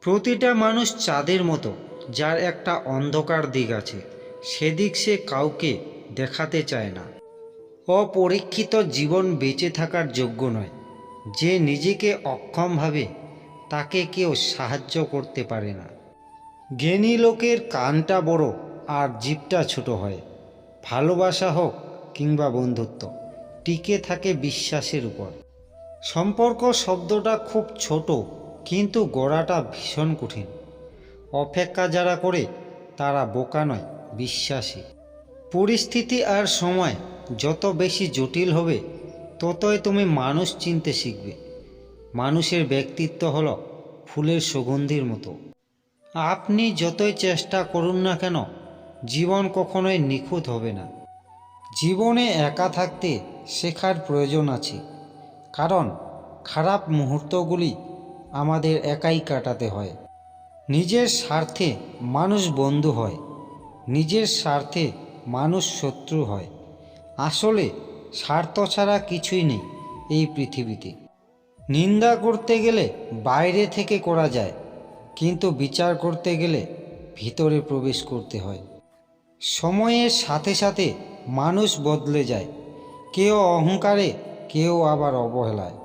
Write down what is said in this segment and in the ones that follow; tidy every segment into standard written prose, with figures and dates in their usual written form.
প্রতিটা মানুষ চাঁদের মতো, যার একটা অন্ধকার দিক আছে, সেদিক সে কাউকে দেখাতে চায় না। অপরীক্ষিত জীবন বেঁচে থাকার যোগ্য নয়। যে নিজেকে অক্ষম ভাবে তাকে কেউ সাহায্য করতে পারে না। জ্ঞানী লোকের কানটা বড় আর জিভটা ছোট হয়। ভালোবাসা হোক কিংবা বন্ধুত্ব, টিকে থাকে বিশ্বাসের উপর। সম্পর্ক শব্দটা খুব ছোট, কিন্তু গড়াটা ভীষণ কঠিন। অপেক্ষা যারা করে তারা বোকা নয়, বিশ্বাসী। পরিস্থিতি আর সময় যত বেশি জটিল হবে, ততই তুমি মানুষ চিনতে শিখবে। মানুষের ব্যক্তিত্ব হলো ফুলের সুগন্ধির মতো। আপনি যতই চেষ্টা করুন না কেন, জীবন কখনোই নিখুঁত হবে না। জীবনে একা থাকতে শেখার প্রয়োজন আছে, কারণ খারাপ মুহূর্তগুলি আমাদের একাই কাটাতে হয়। নিজের স্বার্থে মানুষ বন্ধু হয়, নিজের স্বার্থে মানুষ শত্রু হয়। আসলে স্বার্থ ছাড়া কিছুই নেই এই পৃথিবীতে। নিন্দা করতে গেলে বাইরে থেকে করা যায়, কিন্তু বিচার করতে গেলে ভিতরে প্রবেশ করতে হয়। সময়ের সাথে সাথে মানুষ বদলে যায়, কেউ অহংকারে, কেউ আবার অবহেলায়।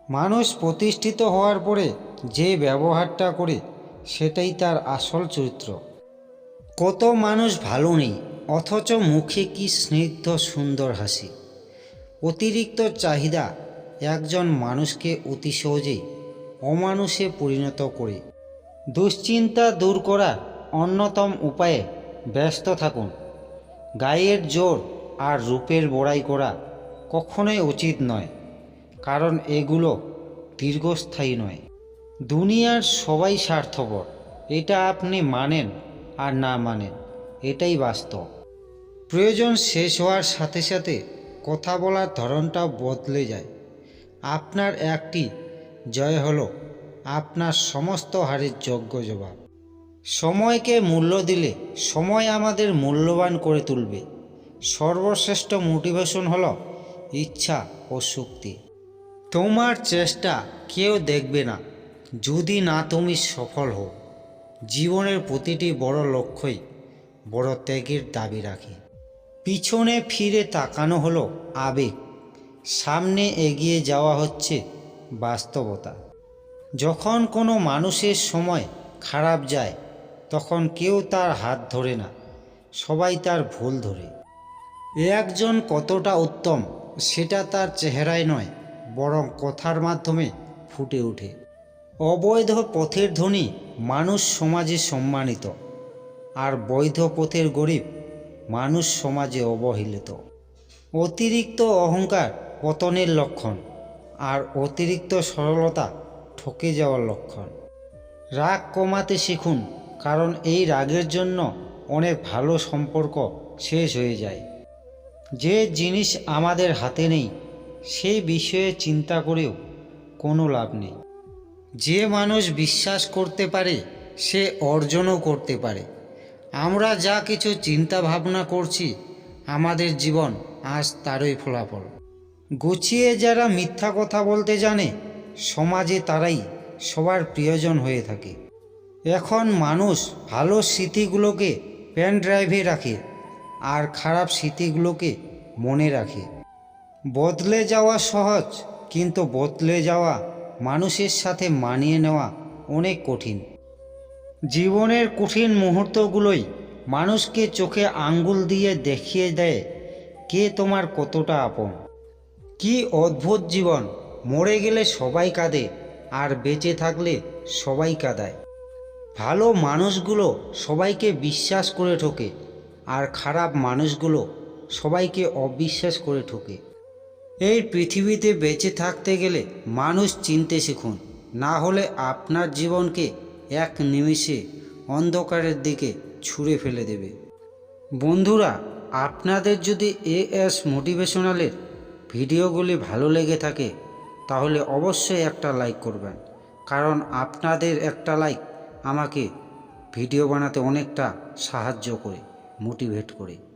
মানুষ প্রতিষ্ঠিত হওয়ার পরে যে ব্যবহারটা করে, সেটাই তার আসল চরিত্র। কত মানুষ ভালো নেই, অথচ মুখে কি স্নিগ্ধ সুন্দর হাসি। অতিরিক্ত চাহিদা একজন মানুষকে অতি সহজেই অমানুষে পরিণত করে। দুশ্চিন্তা দূর করার অন্যতম উপায়ে ব্যস্ত থাকুন। গায়ের জোর আর রূপের বড়াই করা কখনোই উচিত নয়, কারণ এগুলো দীর্ঘস্থায়ী নয়। দুনিয়ার সবাই স্বার্থপর, এটা আপনি মানেন আর না মানেন, এটাই বাস্তব। প্রয়োজন শেষ হওয়ার সাথে সাথে কথা বলার ধরনটাও বদলে যায়। আপনার একটি জয় হলো আপনার সমস্ত হারের যোগ্য জবাব। সময়কে মূল্য দিলে সময় আমাদের মূল্যবান করে তুলবে। সর্বশ্রেষ্ঠ মোটিভেশন হলো ইচ্ছা ও শক্তি। তোমার চেষ্টা কেউ দেখবে না যদি না তুমি সফল হও। জীবনের প্রতিটি বড় লক্ষ্যই বড় ত্যাগের দাবি রাখে। পিছনে ফিরে তাকানো হলো আবেগ, সামনে এগিয়ে যাওয়া হচ্ছে বাস্তবতা। যখন কোনো মানুষের সময় খারাপ যায়, তখন কেউ তার হাত ধরে না, সবাই তার ভুল ধরে। একজন কতটা উত্তম সেটা তার চেহারায় নয়, বরং কথার মাধ্যমে ফুটে ওঠে। অবৈধ পথের ধনী মানুষ সমাজে সম্মানিত, আর বৈধ পথের গরিব মানুষ সমাজে অবহেলিত। অতিরিক্ত অহংকার পতনের লক্ষণ, আর অতিরিক্ত সরলতা ঠকে যাওয়ার লক্ষণ। রাগ কমাতে শিখুন, কারণ এই রাগের জন্য অনেক ভালো সম্পর্ক শেষ হয়ে যায়। যে জিনিস আমাদের হাতে নেই, সেই বিষয়ে চিন্তা করেও কোনো লাভ নেই। যে মানুষ বিশ্বাস করতে পারে, সে অর্জনও করতে পারে। আমরা যা কিছু চিন্তা ভাবনা করছি, আমাদের জীবন আজ তারই ফলাফল। গুছিয়ে যারা মিথ্যা কথা বলতে জানে, সমাজে তারাই সবার প্রিয়জন হয়ে থাকে। এখন মানুষ ভালো স্মৃতিগুলোকে পেন ড্রাইভে রাখে, আর খারাপ স্মৃতিগুলোকে মনে রাখে। বদলে যাওয়া সহজ, কিন্তু বদলে যাওয়া মানুষের সাথে মানিয়ে নেওয়া অনেক কঠিন। জীবনের কঠিন মুহূর্তগুলোই মানুষকে চোখে আঙ্গুল দিয়ে দেখিয়ে দেয় কে তোমার কতটা আপন। কি অদ্ভুত জীবন, মরে গেলে সবাই কাঁদে, আর বেঁচে থাকলে সবাই কাঁদায়। ভালো মানুষগুলো সবাইকে বিশ্বাস করে ঠকে, আর খারাপ মানুষগুলো সবাইকে অবিশ্বাস করে ঠকে। এই পৃথিবীতে বেঁচে থাকতে গেলে মানুষ চিনতে শিখুন, না হলে আপনার জীবনকে এক নিমিষে অন্ধকারের দিকে ছুঁড়ে ফেলে দেবে। বন্ধুরা, আপনাদের যদি এএস মোটিভেশনালের ভিডিওগুলি ভালো লেগে থাকে, তাহলে অবশ্যই একটা লাইক করবেন, কারণ আপনাদের একটা লাইক আমাকে ভিডিও বানাতে অনেকটা সাহায্য করে, মোটিভেট করে।